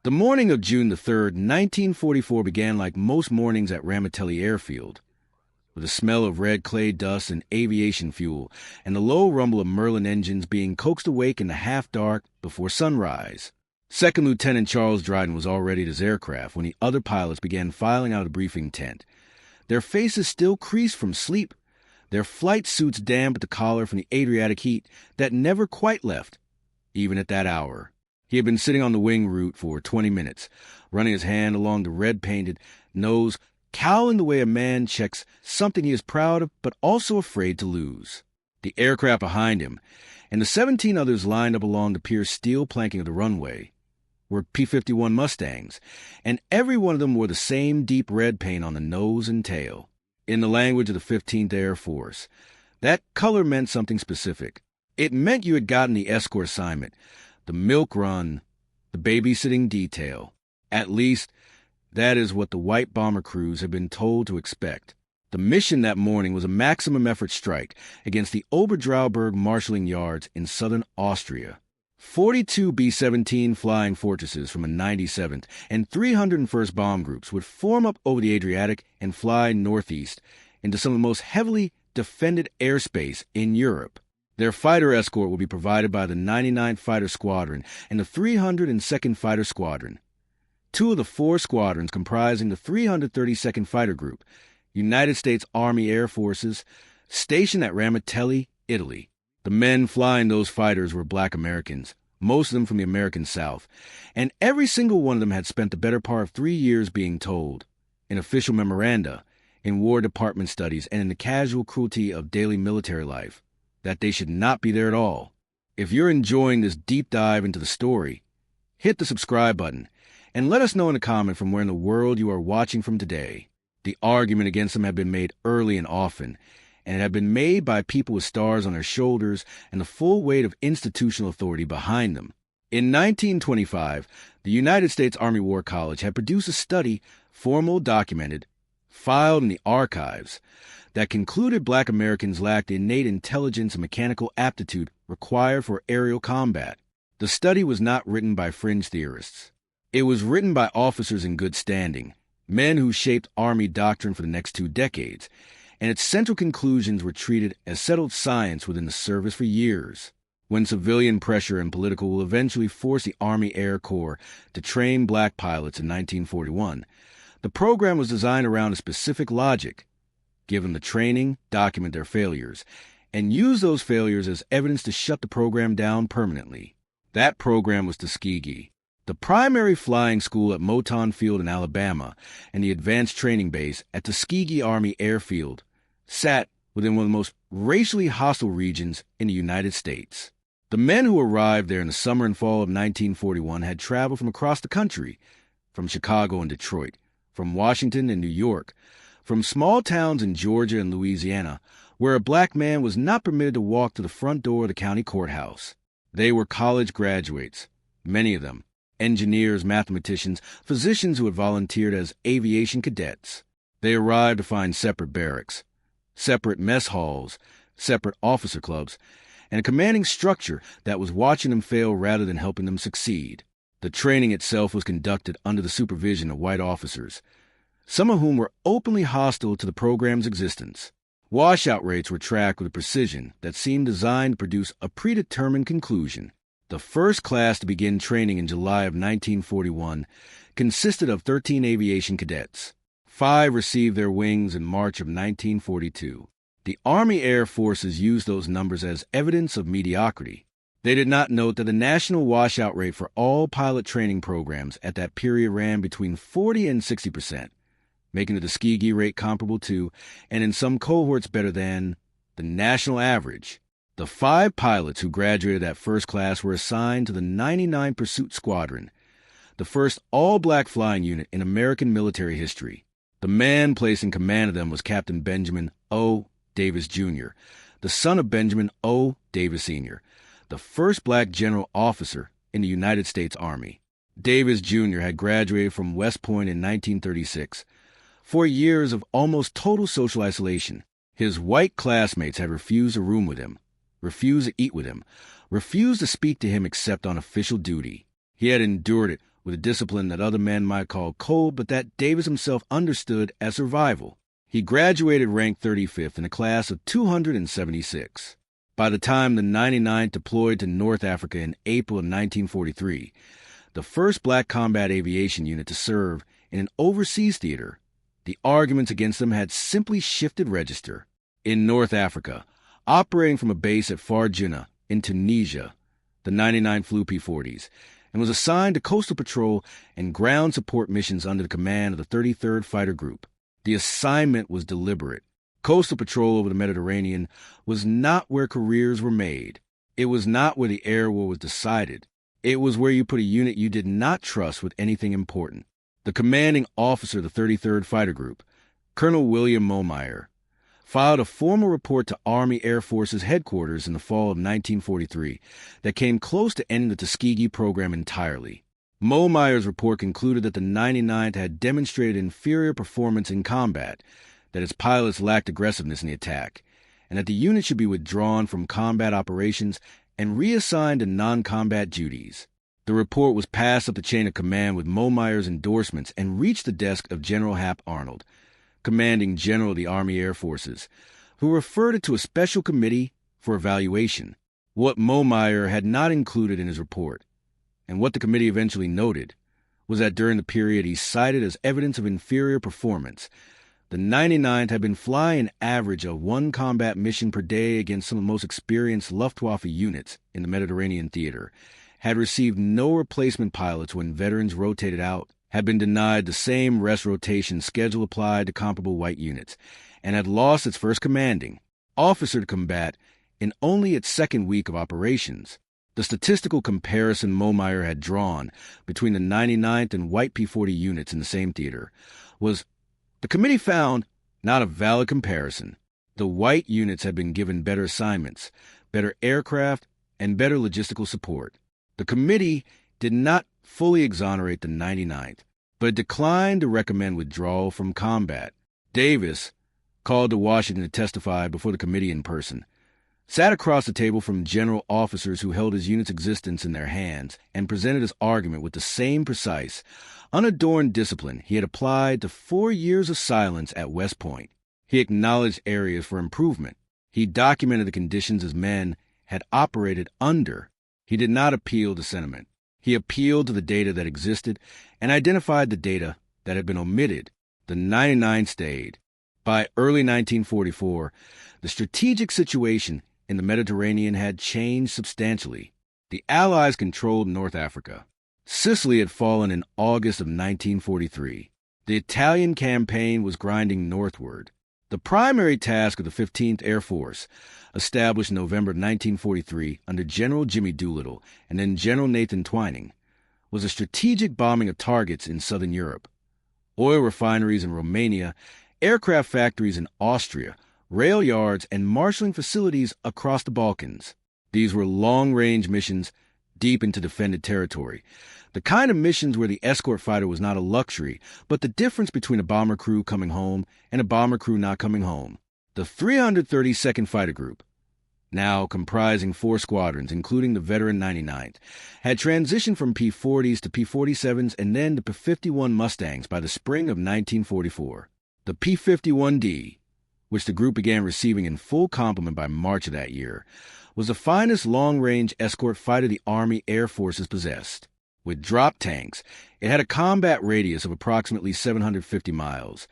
The morning of June the 3rd, 1944 began like most mornings at Ramitelli Airfield, with the smell of red clay dust and aviation fuel, and the low rumble of Merlin engines being coaxed awake in the half-dark before sunrise. Second Lieutenant Charles Dryden was already at his aircraft when the other pilots began filing out of the briefing tent, their faces still creased from sleep, their flight suits damp at the collar from the Adriatic heat that never quite left, even at that hour. He had been sitting on the wing root for 20 minutes, running his hand along the red-painted nose, cowling the way a man checks something he is proud of but also afraid to lose. The aircraft behind him, and the 17 others lined up along the pierced steel planking of the runway, were P-51 Mustangs, and every one of them wore the same deep red paint on the nose and tail. In the language of the 15th Air Force, that color meant something specific. It meant you had gotten the escort assignment, the milk run, the babysitting detail. At least, that is what the white bomber crews had been told to expect. The mission that morning was a maximum effort strike against the Oberdrauberg marshalling yards in southern Austria. 42 B-17 flying fortresses from the 97th and 301st Bomb Groups would form up over the Adriatic and fly northeast into some of the most heavily defended airspace in Europe. Their fighter escort would be provided by the 99th Fighter Squadron and the 302nd Fighter Squadron. Two of the four squadrons comprising the 332nd Fighter Group, United States Army Air Forces, stationed at Ramitelli, Italy. The men flying those fighters were black Americans, most of them from the American South, and every single one of them had spent the better part of 3 years being told, in official memoranda, in War Department studies, and in the casual cruelty of daily military life, that they should not be there at all. If you're enjoying this deep dive into the story, hit the subscribe button, and let us know in a comment from where in the world you are watching from today. The argument against them had been made early and often, and it had been made by people with stars on their shoulders and the full weight of institutional authority behind them. In 1925, the United States Army War College had produced a study, formal, documented, filed in the archives, that concluded black Americans lacked the innate intelligence and mechanical aptitude required for aerial combat. The study was not written by fringe theorists. It was written by officers in good standing, men who shaped Army doctrine for the next 2 decades, and its central conclusions were treated as settled science within the service for years. When civilian pressure and political will eventually force the Army Air Corps to train black pilots in 1941, the program was designed around a specific logic: give them the training, document their failures, and use those failures as evidence to shut the program down permanently. That program was Tuskegee, the primary flying school at Moton Field in Alabama, and the advanced training base at Tuskegee Army Airfield, sat within one of the most racially hostile regions in the United States. The men who arrived there in the summer and fall of 1941 had traveled from across the country, from Chicago and Detroit, from Washington and New York, from small towns in Georgia and Louisiana, where a black man was not permitted to walk to the front door of the county courthouse. They were college graduates, many of them, engineers, mathematicians, physicians who had volunteered as aviation cadets. They arrived to find separate barracks, separate mess halls, separate officer clubs, and a commanding structure that was watching them fail rather than helping them succeed. The training itself was conducted under the supervision of white officers, some of whom were openly hostile to the program's existence. Washout rates were tracked with a precision that seemed designed to produce a predetermined conclusion. The first class to begin training in July of 1941 consisted of 13 aviation cadets. 5 received their wings in March of 1942. The Army Air Forces used those numbers as evidence of mediocrity. They did not note that the national washout rate for all pilot training programs at that period ran between 40 and 60%, making the Tuskegee rate comparable to, and in some cohorts better than, the national average. The 5 pilots who graduated that first class were assigned to the 99 Pursuit Squadron, the first all-black flying unit in American military history. The man placed in command of them was Captain Benjamin O. Davis, Jr., the son of Benjamin O. Davis, Sr., the first black general officer in the United States Army. Davis, Jr. had graduated from West Point in 1936. 4 years of almost total social isolation. His white classmates had refused a room with him, refused to eat with him, refused to speak to him except on official duty. He had endured it with a discipline that other men might call cold, but that Davis himself understood as survival. He graduated ranked 35th in a class of 276. By the time the 99th deployed to North Africa in April of 1943, the first black combat aviation unit to serve in an overseas theater, the arguments against them had simply shifted register. In North Africa, operating from a base at Farjuna in Tunisia, the 99 flew P-40s and was assigned to coastal patrol and ground support missions under the command of the 33rd Fighter Group. The assignment was deliberate. Coastal patrol over the Mediterranean was not where careers were made. It was not where the air war was decided. It was where you put a unit you did not trust with anything important. The commanding officer of the 33rd Fighter Group, Colonel William Mohlmeyer, filed a formal report to Army Air Forces headquarters in the fall of 1943 that came close to ending the Tuskegee program entirely. Mohlmeyer's report concluded that the 99th had demonstrated inferior performance in combat, that its pilots lacked aggressiveness in the attack, and that the unit should be withdrawn from combat operations and reassigned to non-combat duties. The report was passed up the chain of command with Mohlmeyer's endorsements and reached the desk of General Hap Arnold, commanding general of the Army Air Forces, who referred it to a special committee for evaluation. What Mohlmeyer had not included in his report, and what the committee eventually noted, was that during the period he cited as evidence of inferior performance, the 99th had been flying an average of one combat mission per day against some of the most experienced Luftwaffe units in the Mediterranean theater, had received no replacement pilots when veterans rotated out, had been denied the same rest rotation schedule applied to comparable white units, and had lost its first commanding officer to combat in only its second week of operations. The statistical comparison Mohlmeyer had drawn between the 99th and white P-40 units in the same theater was, the committee found, not a valid comparison. The white units had been given better assignments, better aircraft, and better logistical support. The committee did not fully exonerate the 99th, but it declined to recommend withdrawal from combat. Davis, called to Washington to testify before the committee in person, sat across the table from general officers who held his unit's existence in their hands and presented his argument with the same precise, unadorned discipline he had applied to 4 years of silence at West Point. He acknowledged areas for improvement. He documented the conditions his men had operated under. He did not appeal to sentiment. He appealed to the data that existed and identified the data that had been omitted. The 99 stayed. By early 1944, the strategic situation in the Mediterranean had changed substantially. The Allies controlled North Africa. Sicily had fallen in August of 1943. The Italian campaign was grinding northward. The primary task of the 15th Air Force, established in November 1943 under General Jimmy Doolittle and then General Nathan Twining, was a strategic bombing of targets in southern Europe, oil refineries in Romania, aircraft factories in Austria, rail yards, and marshalling facilities across the Balkans. These were long-range missions deep into defended territory, the kind of missions where the escort fighter was not a luxury, but the difference between a bomber crew coming home and a bomber crew not coming home. The 332nd Fighter Group, now comprising 4 squadrons, including the veteran 99th, had transitioned from P-40s to P-47s and then to P-51 Mustangs by the spring of 1944. The P-51D, which the group began receiving in full complement by March of that year, was the finest long-range escort fighter the Army Air Forces possessed. With drop tanks, it had a combat radius of approximately 750 miles,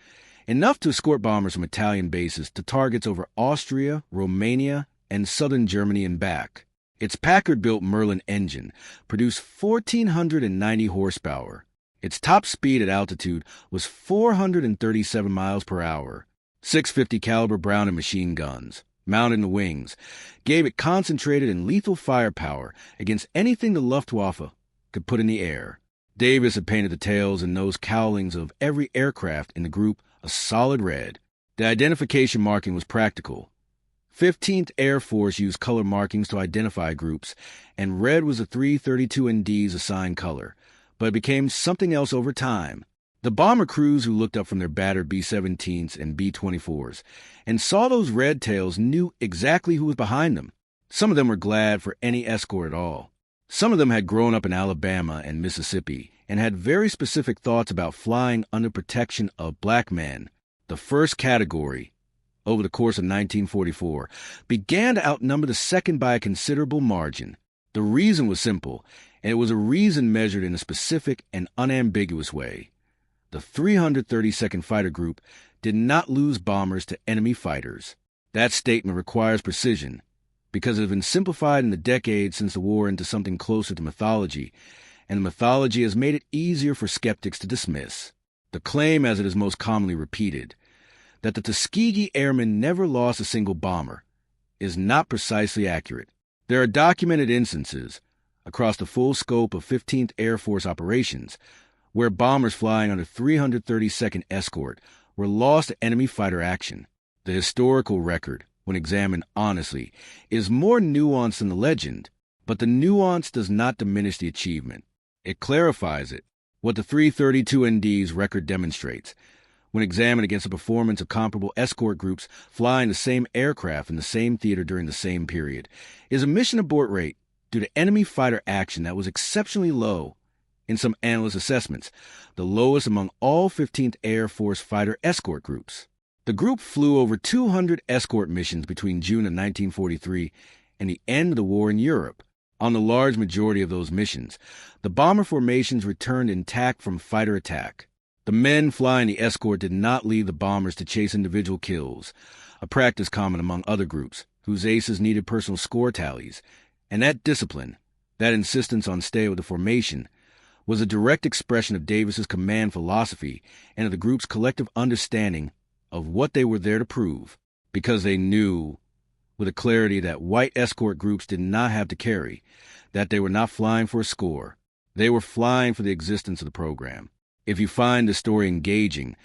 enough to escort bombers from Italian bases to targets over Austria, Romania, and southern Germany and back. Its Packard-built Merlin engine produced 1,490 horsepower. Its top speed at altitude was 437 miles per hour. 650 caliber Browning machine guns, mounted in the wings, gave it concentrated and lethal firepower against anything the Luftwaffe could put in the air. Davis had painted the tails and nose cowlings of every aircraft in the group a solid red. The identification marking was practical. 15th Air Force used color markings to identify groups, and red was the 332ND's assigned color, but it became something else over time. The bomber crews who looked up from their battered B-17s and B-24s and saw those red tails knew exactly who was behind them. Some of them were glad for any escort at all. Some of them had grown up in Alabama and Mississippi and had very specific thoughts about flying under protection of black men. The first category, over the course of 1944, began to outnumber the second by a considerable margin. The reason was simple, and it was a reason measured in a specific and unambiguous way. The 332nd Fighter Group did not lose bombers to enemy fighters. That statement requires precision, because it has been simplified in the decades since the war into something closer to mythology, and the mythology has made it easier for skeptics to dismiss. The claim, as it is most commonly repeated, that the Tuskegee Airmen never lost a single bomber, is not precisely accurate. There are documented instances, across the full scope of 15th Air Force operations, where bombers flying under 332nd Escort were lost to enemy fighter action. The historical record, when examined honestly, is more nuanced than the legend, but the nuance does not diminish the achievement. It clarifies it. What the 332ND's record demonstrates, when examined against the performance of comparable escort groups flying the same aircraft in the same theater during the same period, is a mission abort rate due to enemy fighter action that was exceptionally low. In some analyst assessments, the lowest among all 15th Air Force fighter escort groups. The group flew over 200 escort missions between June of 1943 and the end of the war in Europe. On the large majority of those missions, the bomber formations returned intact from fighter attack. The men flying the escort did not leave the bombers to chase individual kills, a practice common among other groups whose aces needed personal score tallies, and that discipline, that insistence on stay with the formation, was a direct expression of Davis's command philosophy and of the group's collective understanding of what they were there to prove, because they knew with a clarity that white escort groups did not have to carry, that they were not flying for a score. They were flying for the existence of the program. If you find the story engaging,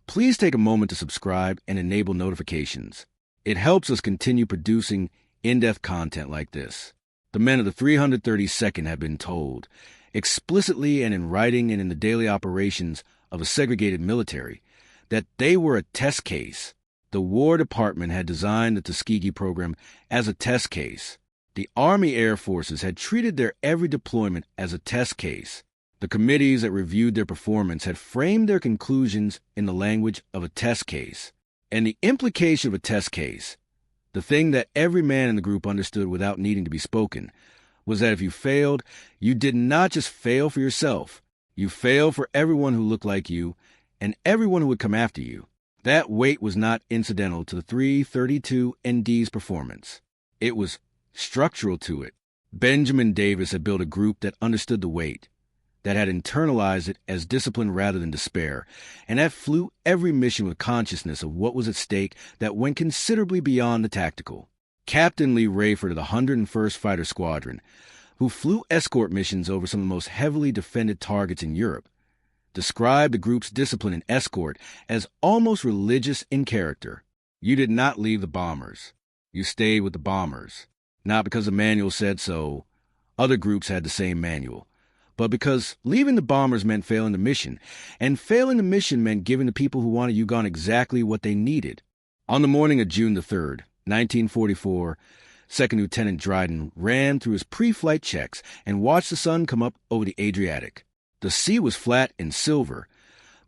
please take a moment to subscribe and enable notifications. It helps us continue producing in-depth content like this. The men of the 332nd have been told, explicitly and in writing and in the daily operations of a segregated military, that they were a test case. The War Department had designed the Tuskegee program as a test case. The Army Air Forces had treated their every deployment as a test case. The committees that reviewed their performance had framed their conclusions in the language of a test case. And the implication of a test case, the thing that every man in the group understood without needing to be spoken, was that if you failed, you did not just fail for yourself. You failed for everyone who looked like you and everyone who would come after you. That weight was not incidental to the 332ND's performance. It was structural to it. Benjamin Davis had built a group that understood the weight, that had internalized it as discipline rather than despair, and that flew every mission with consciousness of what was at stake that went considerably beyond the tactical. Captain Lee Rayford of the 101st Fighter Squadron, who flew escort missions over some of the most heavily defended targets in Europe, described the group's discipline in escort as almost religious in character. You did not leave the bombers. You stayed with the bombers. Not because the manual said so. Other groups had the same manual. But because leaving the bombers meant failing the mission, and failing the mission meant giving the people who wanted you gone exactly what they needed. On the morning of June the 3rd, 1944, Second Lieutenant Dryden ran through his pre-flight checks and watched the sun come up over the Adriatic. The sea was flat and silver,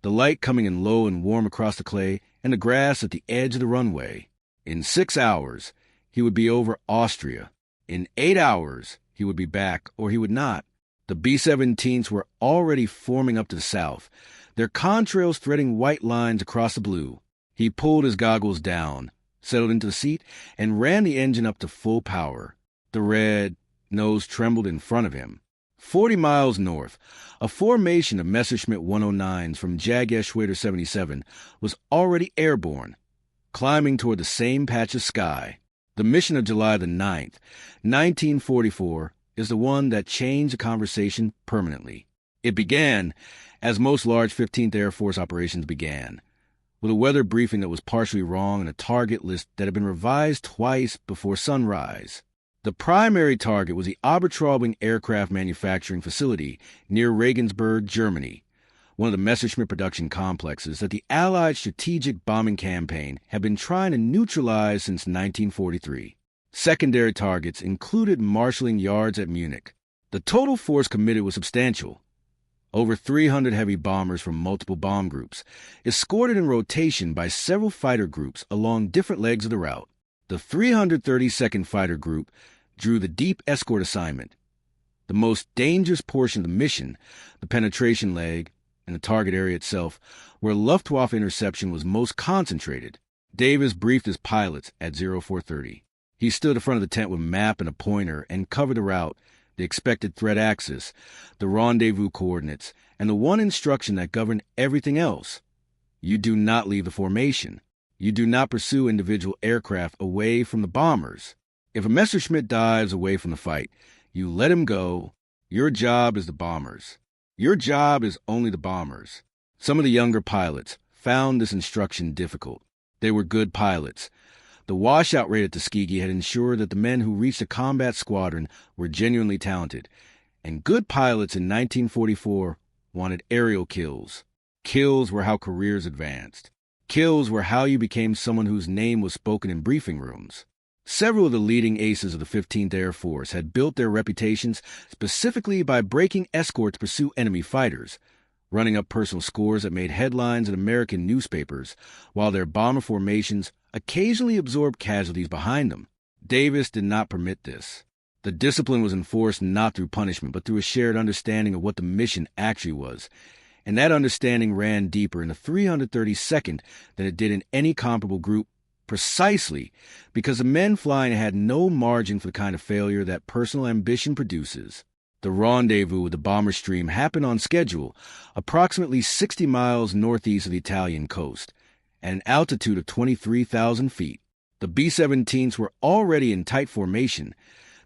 the light coming in low and warm across the clay and the grass at the edge of the runway. In 6 hours, he would be over Austria. In 8 hours, he would be back, or he would not. The B-17s were already forming up to the south, their contrails threading white lines across the blue. He pulled his goggles down, settled into the seat, and ran the engine up to full power. The red nose trembled in front of him. 40 miles north, a formation of Messerschmitt 109s from Jagesh 77 was already airborne, climbing toward the same patch of sky. The mission of July the 9th, 1944, is the one that changed the conversation permanently. It began, as most large 15th Air Force operations began, with a weather briefing that was partially wrong and a target list that had been revised twice before sunrise. The primary target was the Obertraubing aircraft manufacturing facility near Regensburg, Germany, one of the Messerschmitt production complexes that the Allied strategic bombing campaign had been trying to neutralize since 1943. Secondary targets included marshalling yards at Munich. The total force committed was substantial, Over 300 heavy bombers from multiple bomb groups, escorted in rotation by several fighter groups along different legs of the route. The 332nd Fighter Group drew the deep escort assignment. The most dangerous portion of the mission, the penetration leg and the target area itself, where Luftwaffe interception was most concentrated. Davis briefed his pilots at 0430. He stood in front of the tent with a map and a pointer and covered the route, the expected threat axis, the rendezvous coordinates, and the one instruction that governed everything else. You do not leave the formation. You do not pursue individual aircraft away from the bombers. If a Messerschmitt dives away from the fight, you let him go. Your job is the bombers. Your job is only the bombers. Some of the younger pilots found this instruction difficult. They were good pilots. The washout rate at Tuskegee had ensured that the men who reached a combat squadron were genuinely talented, and good pilots in 1944 wanted aerial kills. Kills were how careers advanced. Kills were how you became someone whose name was spoken in briefing rooms. Several of the leading aces of the 15th Air Force had built their reputations specifically by breaking escort to pursue enemy fighters, running up personal scores that made headlines in American newspapers, while their bomber formations occasionally absorbed casualties behind them. Davis did not permit this. The discipline was enforced not through punishment, but through a shared understanding of what the mission actually was, and that understanding ran deeper in the 332nd than it did in any comparable group, precisely because the men flying had no margin for the kind of failure that personal ambition produces. The rendezvous with the bomber stream happened on schedule, approximately 60 miles northeast of the Italian coast, at an altitude of 23,000 feet. The B-17s were already in tight formation,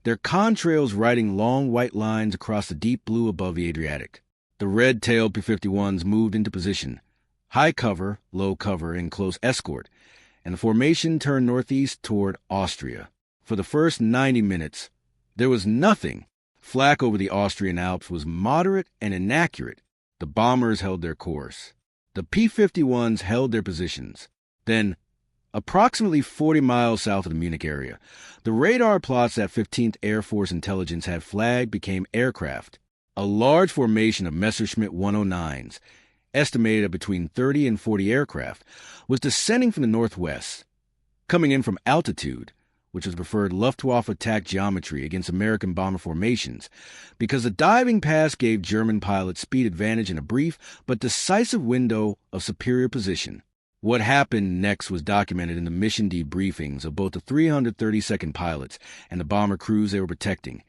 their contrails riding long white lines across the deep blue above the Adriatic. The red-tailed P-51s moved into position, high cover, low cover, and close escort, and the formation turned northeast toward Austria. For the first 90 minutes, there was nothing. Flak over the Austrian Alps was moderate and inaccurate. The bombers held their course. The P-51s held their positions. Then, approximately 40 miles south of the Munich area, the radar plots that 15th Air Force intelligence had flagged became aircraft. A large formation of Messerschmitt 109s, estimated at between 30 and 40 aircraft, was descending from the northwest, coming in from altitude, which was preferred Luftwaffe attack geometry against American bomber formations, because the diving pass gave German pilots speed advantage in a brief but decisive window of superior position. What happened next was documented in the mission debriefings of both the 332nd pilots and the bomber crews they were protecting,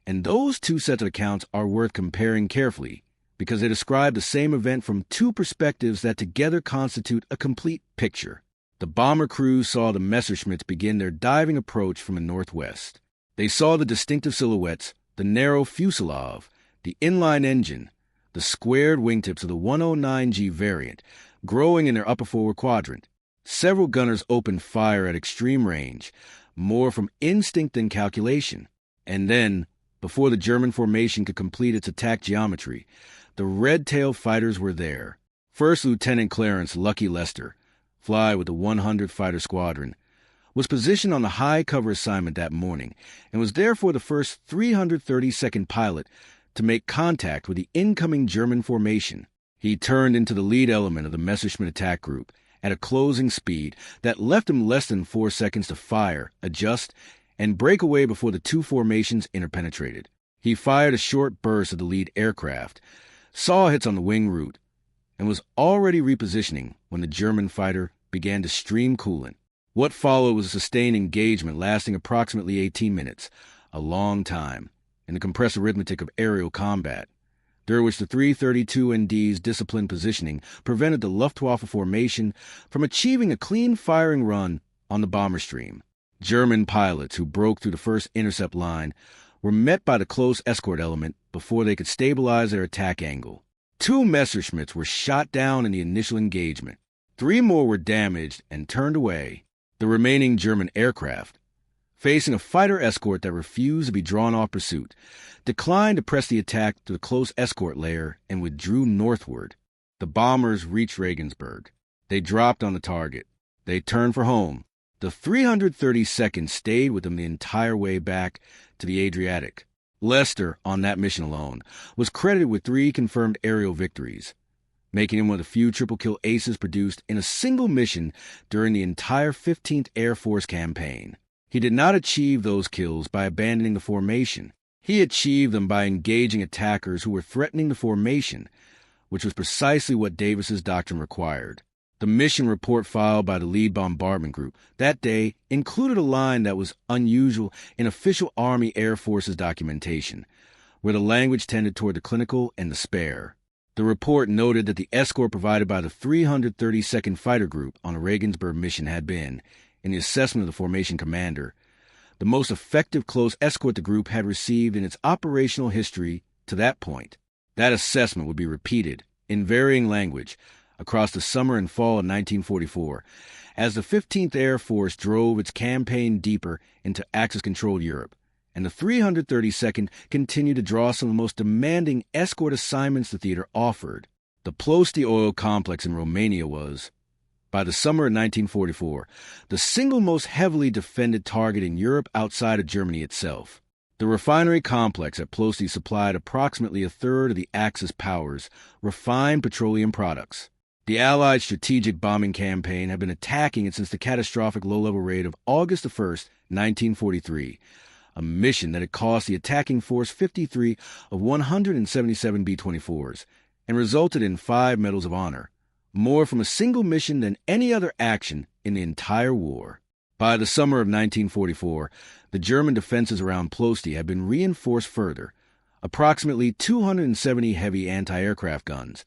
and those two sets of accounts are worth comparing carefully, because they describe the same event from two perspectives that together constitute a complete picture. The bomber crews saw the Messerschmitts begin their diving approach from the northwest. They saw the distinctive silhouettes, the narrow fuselage, the inline engine, the squared wingtips of the 109G variant, growing in their upper forward quadrant. Several gunners opened fire at extreme range, more from instinct than calculation. And then, before the German formation could complete its attack geometry, the red-tail fighters were there. First Lieutenant Clarence Lucky Lester, fly with the 100th Fighter Squadron, was positioned on the high cover assignment that morning and was therefore the first 332nd pilot to make contact with the incoming German formation. He turned into the lead element of the Messerschmitt attack group at a closing speed that left him less than 4 seconds to fire, adjust, and break away before the two formations interpenetrated. He fired a short burst of the lead aircraft, saw hits on the wing route, and was already repositioning when the German fighter began to stream coolant. What followed was a sustained engagement lasting approximately 18 minutes, a long time, in the compressed arithmetic of aerial combat, during which the 332ND's disciplined positioning prevented the Luftwaffe formation from achieving a clean firing run on the bomber stream. German pilots who broke through the first intercept line were met by the close escort element before they could stabilize their attack angle. 2 Messerschmitts were shot down in the initial engagement. 3 more were damaged and turned away. The remaining German aircraft, facing a fighter escort that refused to be drawn off pursuit, declined to press the attack to the close escort layer and withdrew northward. The bombers reached Regensburg. They dropped on the target. They turned for home. The 332nd stayed with them the entire way back to the Adriatic. Lester, on that mission alone, was credited with 3 confirmed aerial victories, making him one of the few triple-kill aces produced in a single mission during the entire 15th Air Force campaign. He did not achieve those kills by abandoning the formation. He achieved them by engaging attackers who were threatening the formation, which was precisely what Davis's doctrine required. The mission report filed by the lead bombardment group that day included a line that was unusual in official Army Air Forces documentation, where the language tended toward the clinical and the spare. The report noted that the escort provided by the 332nd Fighter Group on the Regensburg mission had been, in the assessment of the formation commander, the most effective close escort the group had received in its operational history to that point. That assessment would be repeated, in varying language, across the summer and fall of 1944, as the 15th Air Force drove its campaign deeper into Axis-controlled Europe, and the 332nd continued to draw some of the most demanding escort assignments the theater offered. The Ploesti oil complex in Romania was, by the summer of 1944, the single most heavily defended target in Europe outside of Germany itself. The refinery complex at Ploesti supplied approximately a third of the Axis powers' refined petroleum products. The Allied strategic bombing campaign had been attacking it since the catastrophic low-level raid of August 1, 1943, a mission that had cost the attacking force 53 of 177 B-24s and resulted in 5 Medals of Honor, more from a single mission than any other action in the entire war. By the summer of 1944, the German defenses around Ploesti had been reinforced further, approximately 270 heavy anti-aircraft guns,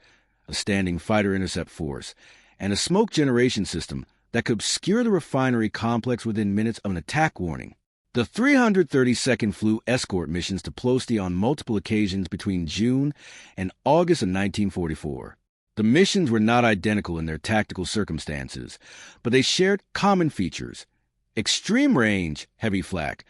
a standing fighter intercept force, and a smoke generation system that could obscure the refinery complex within minutes of an attack warning. The 332nd flew escort missions to Ploesti on multiple occasions between June and August of 1944. The missions were not identical in their tactical circumstances, but they shared common features: extreme range, heavy flak,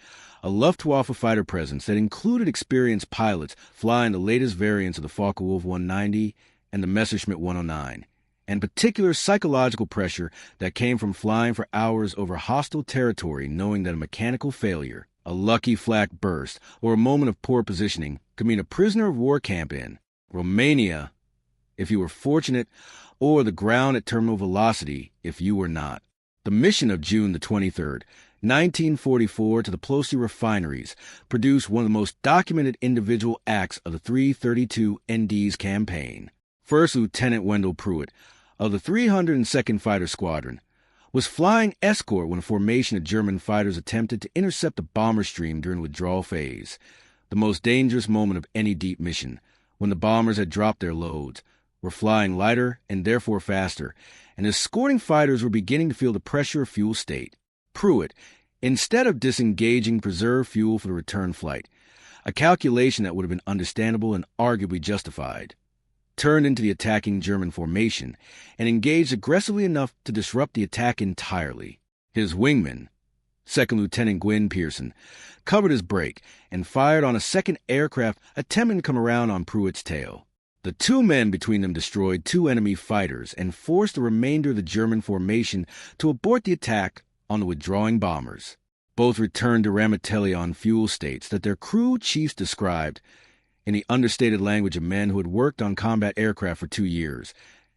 a Luftwaffe fighter presence that included experienced pilots flying the latest variants of the Focke-Wulf 190 and the Messerschmitt 109, and particular psychological pressure that came from flying for hours over hostile territory knowing that a mechanical failure, a lucky flak burst, or a moment of poor positioning could mean a prisoner of war camp in Romania if you were fortunate, or the ground at terminal velocity if you were not. The mission of June the 23rd, 1944 to the Ploesti refineries produced one of the most documented individual acts of the 332 ND's campaign. First Lieutenant Wendell Pruitt, of the 302nd Fighter Squadron, was flying escort when a formation of German fighters attempted to intercept the bomber stream during the withdrawal phase, the most dangerous moment of any deep mission, when the bombers had dropped their loads, were flying lighter and therefore faster, and escorting fighters were beginning to feel the pressure of fuel state. Pruitt, instead of disengaging, preserved fuel for the return flight, a calculation that would have been understandable and arguably justified, turned into the attacking German formation and engaged aggressively enough to disrupt the attack entirely. His wingman, Second Lieutenant Gwyn Pearson, covered his break and fired on a second aircraft attempting to come around on Pruitt's tail. The 2 men between them destroyed 2 enemy fighters and forced the remainder of the German formation to abort the attack on the withdrawing bombers. Both returned to Ramitelli on fuel states that their crew chiefs described, in the understated language of men who had worked on combat aircraft for 2 years,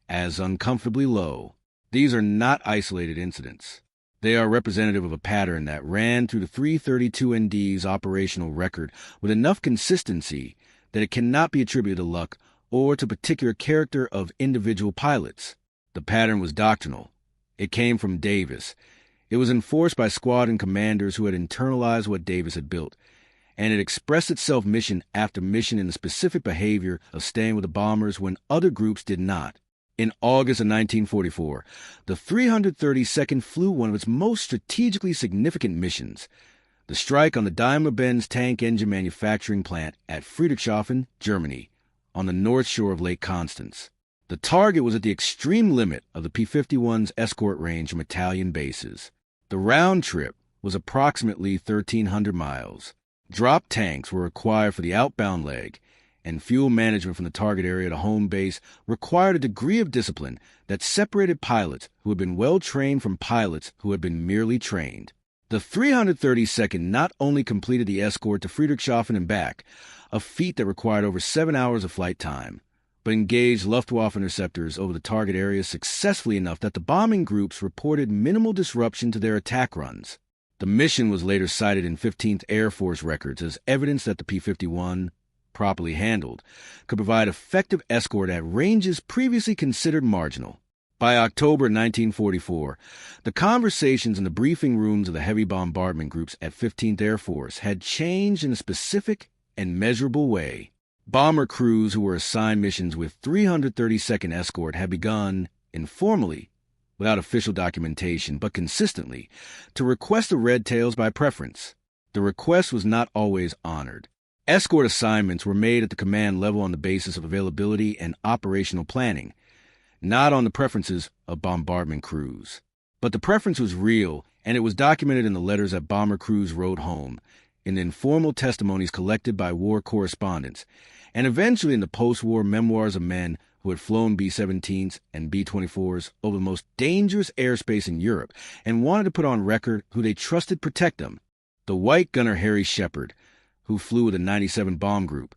as uncomfortably low. These are not isolated incidents. They are representative of a pattern that ran through the 332 ND's operational record with enough consistency that it cannot be attributed to luck or to particular character of individual pilots. The pattern was doctrinal. It came from Davis. It was enforced by squadron commanders who had internalized what Davis had built, and it expressed itself mission after mission in the specific behavior of staying with the bombers when other groups did not. In August of 1944, the 332nd flew one of its most strategically significant missions, the strike on the Daimler-Benz tank engine manufacturing plant at Friedrichshafen, Germany, on the north shore of Lake Constance. The target was at the extreme limit of the P-51's escort range from Italian bases. The round trip was approximately 1,300 miles. Drop tanks were required for the outbound leg, and fuel management from the target area to home base required a degree of discipline that separated pilots who had been well trained from pilots who had been merely trained. The 332nd not only completed the escort to Friedrichshafen and back, a feat that required over 7 hours of flight time, but engaged Luftwaffe interceptors over the target area successfully enough that the bombing groups reported minimal disruption to their attack runs. The mission was later cited in 15th Air Force records as evidence that the P-51, properly handled, could provide effective escort at ranges previously considered marginal. By October 1944, the conversations in the briefing rooms of the heavy bombardment groups at 15th Air Force had changed in a specific and measurable way. Bomber crews who were assigned missions with 332nd Escort had begun, informally, without official documentation, but consistently, to request the red tails by preference. The request was not always honored. Escort assignments were made at the command level on the basis of availability and operational planning, not on the preferences of bombardment crews. But the preference was real, and it was documented in the letters that bomber crews wrote home, in the informal testimonies collected by war correspondents, and eventually in the post-war memoirs of men who had flown B-17s and B-24s over the most dangerous airspace in Europe and wanted to put on record who they trusted protect them. The white gunner Harry Shepard, who flew with the 97 Bomb Group,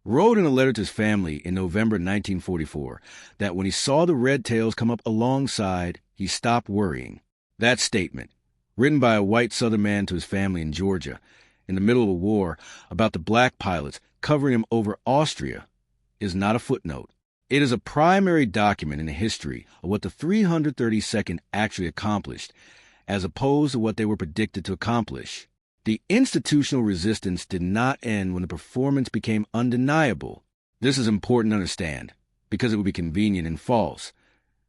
wrote in a letter to his family in November 1944 that when he saw the red tails come up alongside, he stopped worrying. That statement, written by a white Southern man to his family in Georgia, in the middle of a war, about the black pilots covering him over Austria, is not a footnote. It is a primary document in the history of what the 332nd actually accomplished, as opposed to what they were predicted to accomplish. The institutional resistance did not end when the performance became undeniable. This is important to understand, because it would be convenient and false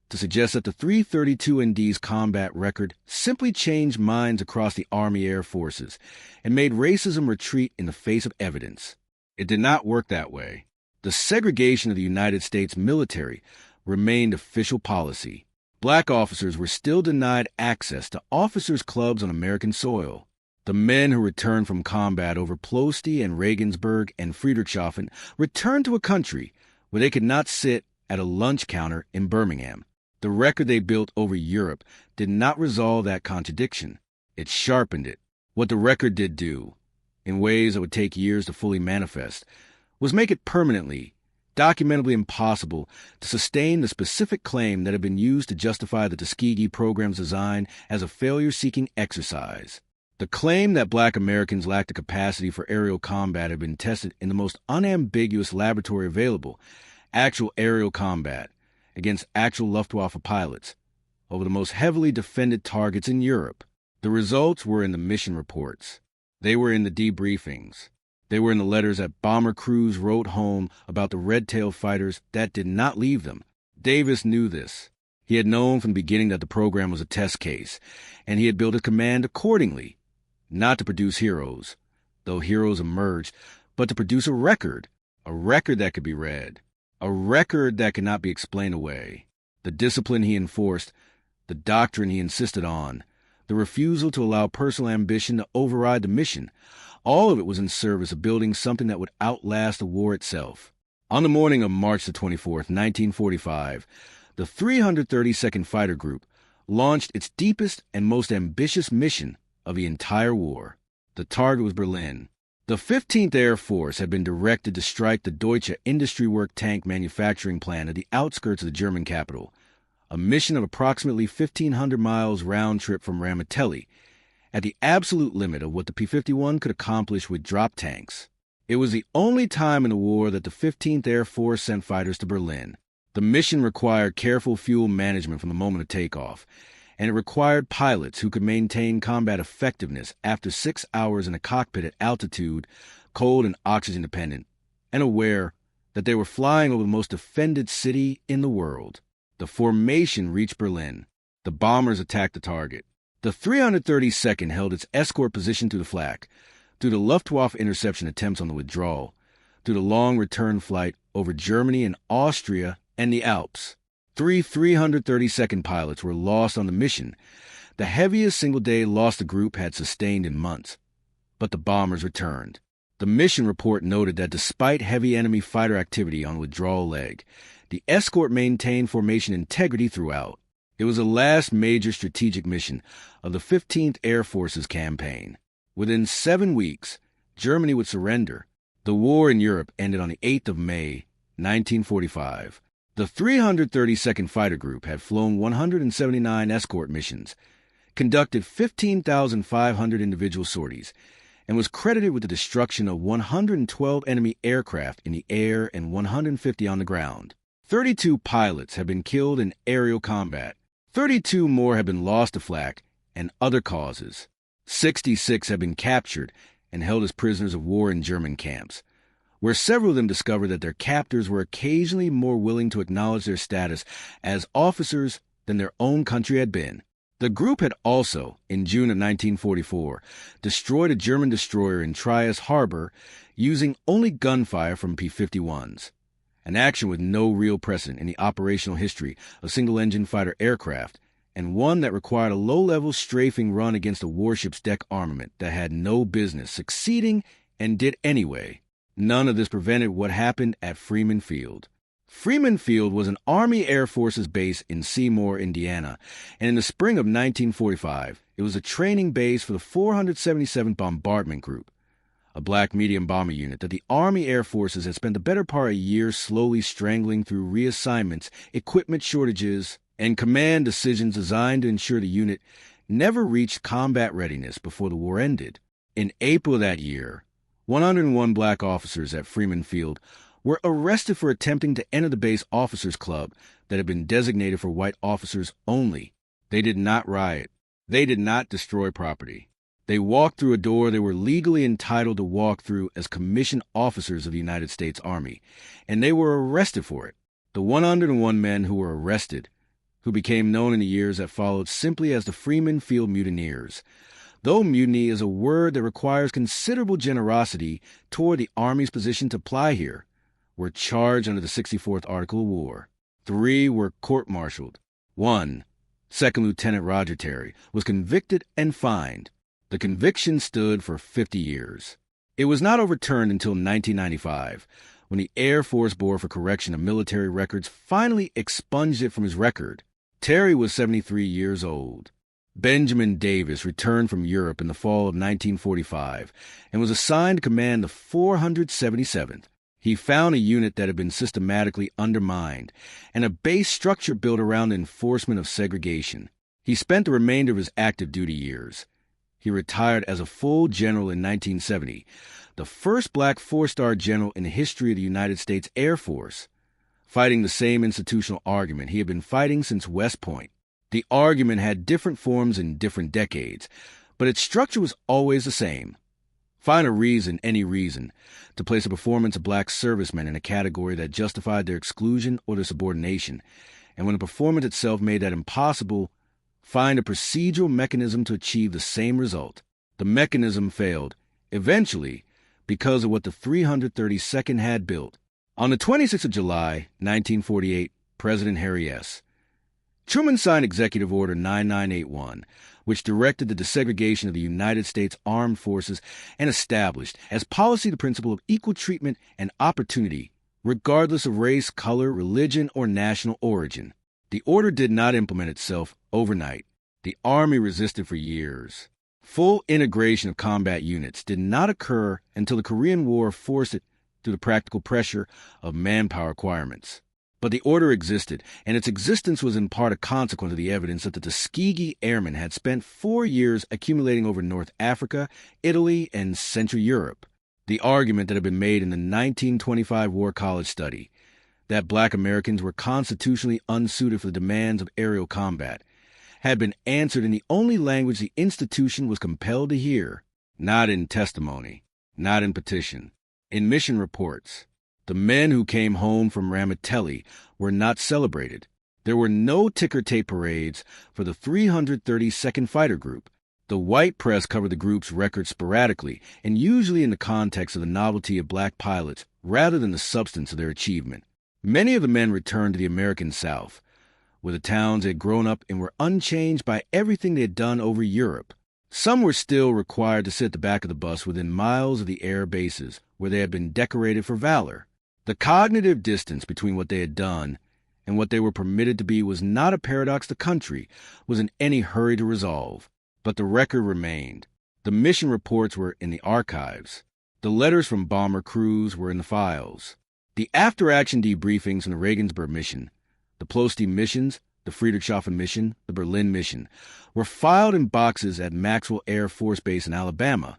to suggest that the 332ND's combat record simply changed minds across the Army Air Forces and made racism retreat in the face of evidence. It did not work that way. The segregation of the United States military remained official policy. Black officers were still denied access to officers' clubs on American soil. The men who returned from combat over Ploesti and Regensburg and Friedrichshafen returned to a country where they could not sit at a lunch counter in Birmingham. The record they built over Europe did not resolve that contradiction. It sharpened it. What the record did do, in ways that would take years to fully manifest, was make it permanently, documentably impossible to sustain the specific claim that had been used to justify the Tuskegee program's design as a failure-seeking exercise. The claim that black Americans lacked the capacity for aerial combat had been tested in the most unambiguous laboratory available, actual aerial combat, against actual Luftwaffe pilots, over the most heavily defended targets in Europe. The results were in the mission reports. They were in the debriefings. They were in the letters that bomber crews wrote home about the red-tailed fighters that did not leave them. Davis knew this. He had known from the beginning that the program was a test case, and he had built a command accordingly, not to produce heroes, though heroes emerged, but to produce a record that could be read, a record that could not be explained away. The discipline he enforced, the doctrine he insisted on, the refusal to allow personal ambition to override the mission, all of it was in service of building something that would outlast the war itself. On the morning of March the 24th, 1945, the 332nd Fighter Group launched its deepest and most ambitious mission of the entire war. The target was Berlin. The 15th Air Force had been directed to strike the Deutsche Industriewerk tank manufacturing plant at the outskirts of the German capital, a mission of approximately 1,500 miles round trip from Ramitelli, at the absolute limit of what the P-51 could accomplish with drop tanks. It was the only time in the war that the 15th Air Force sent fighters to Berlin. The mission required careful fuel management from the moment of takeoff, and it required pilots who could maintain combat effectiveness after 6 hours in a cockpit at altitude, cold and oxygen dependent, and aware that they were flying over the most defended city in the world. The formation reached Berlin. The bombers attacked the target. The 332nd held its escort position through the flak, through the Luftwaffe interception attempts on the withdrawal, through the long return flight over Germany and Austria and the Alps. 332nd pilots were lost on the mission, the heaviest single-day loss the group had sustained in months. But the bombers returned. The mission report noted that despite heavy enemy fighter activity on the withdrawal leg, the escort maintained formation integrity throughout. It was the last major strategic mission of the 15th Air Force's campaign. Within 7 weeks, Germany would surrender. The war in Europe ended on the 8th of May, 1945. The 332nd Fighter Group had flown 179 escort missions, conducted 15,500 individual sorties, and was credited with the destruction of 112 enemy aircraft in the air and 150 on the ground. 32 pilots have been killed in aerial combat. 32 more have been lost to flak and other causes. 66 have been captured and held as prisoners of war in German camps, where several of them discovered that their captors were occasionally more willing to acknowledge their status as officers than their own country had been. The group had also, in June of 1944, destroyed a German destroyer in Trieste Harbor using only gunfire from P-51s, an action with no real precedent in the operational history of single-engine fighter aircraft, and one that required a low-level strafing run against a warship's deck armament that had no business succeeding and did anyway. None of this prevented what happened at Freeman Field. Freeman Field was an Army Air Forces base in Seymour, Indiana, and in the spring of 1945, it was a training base for the 477th Bombardment Group, a black medium bomber unit that the Army Air Forces had spent the better part of a year slowly strangling through reassignments, equipment shortages, and command decisions designed to ensure the unit never reached combat readiness before the war ended. In April of that year, 101 black officers at Freeman Field were arrested for attempting to enter the base officers' club that had been designated for white officers only. They did not riot. They did not destroy property. They walked through a door they were legally entitled to walk through as commissioned officers of the United States Army, and they were arrested for it. The 101 men who were arrested, who became known in the years that followed simply as the Freeman Field Mutineers, though mutiny is a word that requires considerable generosity toward the Army's position to apply here, were charged under the 64th Article of War. 3 were court-martialed. 1, Second Lieutenant Roger Terry, was convicted and fined. The conviction stood for 50 years. It was not overturned until 1995, when the Air Force Board for Correction of Military Records finally expunged it from his record. Terry was 73 years old. Benjamin Davis returned from Europe in the fall of 1945 and was assigned to command the 477th. He found a unit that had been systematically undermined and a base structure built around the enforcement of segregation. He spent the remainder of his active duty years. He retired as a full general in 1970, the first black 4-star general in the history of the United States Air Force, fighting the same institutional argument he had been fighting since West Point. The argument had different forms in different decades, but its structure was always the same. Find a reason, any reason, to place a performance of black servicemen in a category that justified their exclusion or their subordination, and when the performance itself made that impossible, find a procedural mechanism to achieve the same result. The mechanism failed, eventually, because of what the 332nd had built. On the 26th of July, 1948, President Harry S. Truman signed Executive Order 9981, which directed the desegregation of the United States Armed Forces and established as policy the principle of equal treatment and opportunity, regardless of race, color, religion, or national origin. The order did not implement itself overnight. The Army resisted for years. Full integration of combat units did not occur until the Korean War forced it through the practical pressure of manpower requirements. But the order existed, and its existence was in part a consequence of the evidence that the Tuskegee Airmen had spent 4 years accumulating over North Africa, Italy, and Central Europe. The argument that had been made in the 1925 War College study, that black Americans were constitutionally unsuited for the demands of aerial combat, had been answered in the only language the institution was compelled to hear, not in testimony, not in petition, in mission reports. The men who came home from Ramitelli were not celebrated. There were no ticker tape parades for the 332nd Fighter Group. The white press covered the group's record sporadically and usually in the context of the novelty of black pilots rather than the substance of their achievement. Many of the men returned to the American South, where the towns they had grown up in were unchanged by everything they had done over Europe. Some were still required to sit at the back of the bus within miles of the air bases where they had been decorated for valor. The cognitive distance between what they had done and what they were permitted to be was not a paradox the country was in any hurry to resolve. But the record remained. The mission reports were in the archives. The letters from bomber crews were in the files. The after-action debriefings from the Regensburg mission, the Ploesti missions, the Friedrichshafen mission, the Berlin mission, were filed in boxes at Maxwell Air Force Base in Alabama,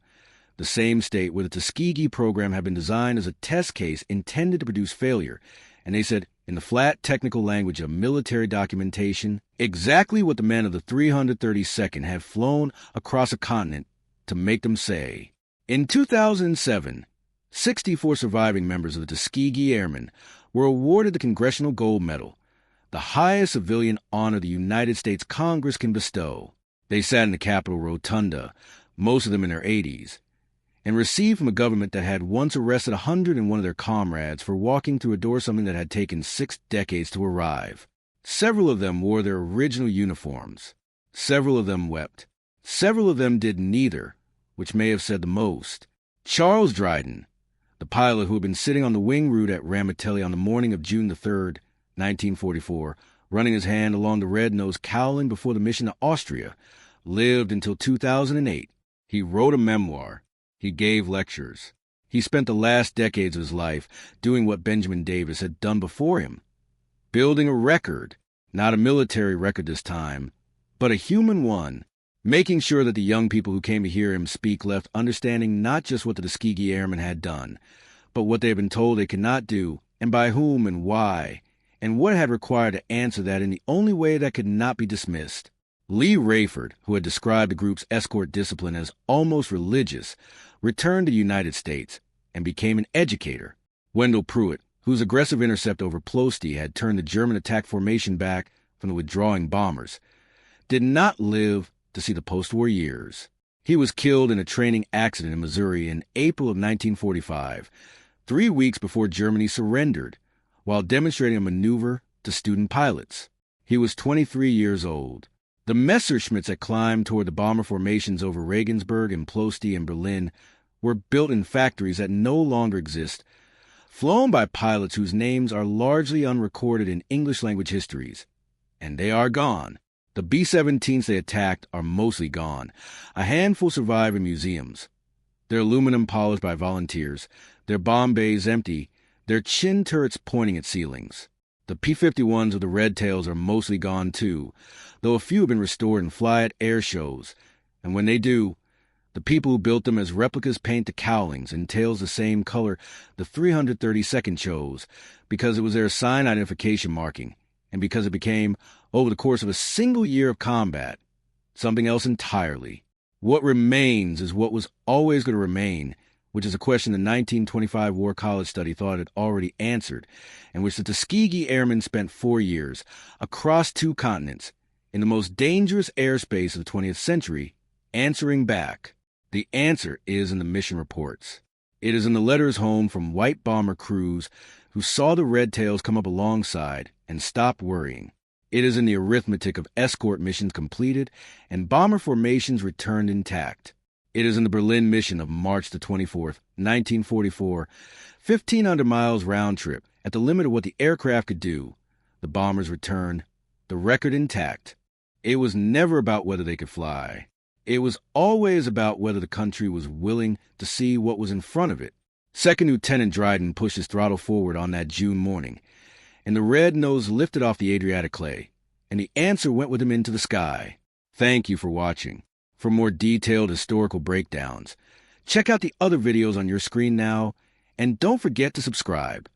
the same state where the Tuskegee program had been designed as a test case intended to produce failure, and they said, in the flat technical language of military documentation, exactly what the men of the 332nd had flown across a continent to make them say. In 2007, 64 surviving members of the Tuskegee Airmen were awarded the Congressional Gold Medal, the highest civilian honor the United States Congress can bestow. They sat in the Capitol Rotunda, most of them in their 80s, and received from a government that had once arrested 101 of their comrades for walking through a door something that had taken 6 decades to arrive. Several of them wore their original uniforms. Several of them wept. Several of them did neither, which may have said the most. Charles Dryden, the pilot who had been sitting on the wing root at Ramitelli on the morning of June the 3rd, 1944, running his hand along the red nose cowling before the mission to Austria, lived until 2008. He wrote a memoir. He gave lectures. He spent the last decades of his life doing what Benjamin Davis had done before him, building a record, not a military record this time, but a human one, making sure that the young people who came to hear him speak left understanding not just what the Tuskegee Airmen had done, but what they had been told they could not do, and by whom and why, and what it had required to answer that in the only way that could not be dismissed. Lee Rayford, who had described the group's escort discipline as almost religious, returned to the United States and became an educator. Wendell Pruitt, whose aggressive intercept over Ploesti had turned the German attack formation back from the withdrawing bombers, did not live to see the post-war years. He was killed in a training accident in Missouri in April of 1945, 3 weeks before Germany surrendered, while demonstrating a maneuver to student pilots. He was 23 years old. The Messerschmitts that climbed toward the bomber formations over Regensburg and Ploesti and Berlin were built in factories that no longer exist, flown by pilots whose names are largely unrecorded in English-language histories. And they are gone. The B-17s they attacked are mostly gone. A handful survive in museums. Their aluminum polished by volunteers, their bomb bays empty, their chin turrets pointing at ceilings. The P-51s with the red tails are mostly gone too, though a few have been restored and fly at air shows. And when they do, the people who built them as replicas paint the cowlings and tails the same color the 332nd chose, because it was their assigned identification marking, and because it became, over the course of a single year of combat, something else entirely. What remains is what was always going to remain, which is a question the 1925 War College study thought it already answered, and which the Tuskegee Airmen spent 4 years, across 2 continents, in the most dangerous airspace of the 20th century, answering back. The answer is in the mission reports. It is in the letters home from white bomber crews who saw the red tails come up alongside and stopped worrying. It is in the arithmetic of escort missions completed and bomber formations returned intact. It is in the Berlin mission of March the 24th, 1944, 1,500 miles round trip, at the limit of what the aircraft could do. The bombers returned, the record intact. It was never about whether they could fly. It was always about whether the country was willing to see what was in front of it. Second Lieutenant Dryden pushed his throttle forward on that June morning, and the red nose lifted off the Adriatic clay, and the answer went with him into the sky. Thank you for watching. For more detailed historical breakdowns, check out the other videos on your screen now, and don't forget to subscribe.